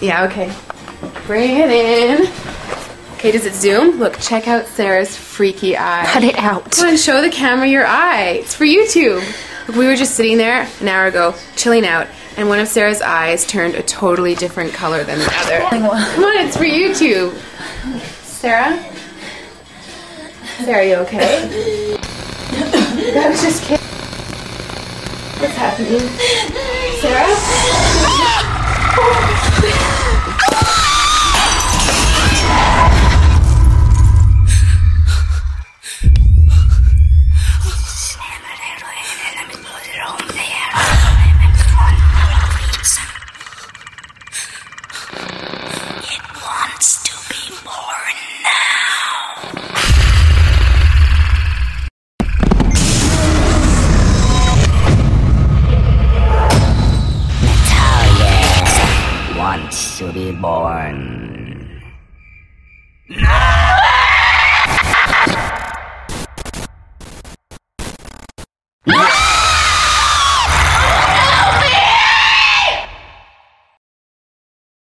Yeah, okay. Bring it in. Okay, does it zoom? Look, check out Sarah's freaky eye. Cut it out. Come on, show the camera your eye. It's for YouTube. Look, we were just sitting there an hour ago, chilling out, and one of Sarah's eyes turned a totally different color than the other. Come on, it's for YouTube. Sarah? Sarah, you okay? I was just kidding. What's happening? Sarah? It wants to be born now. Natalia wants to be born.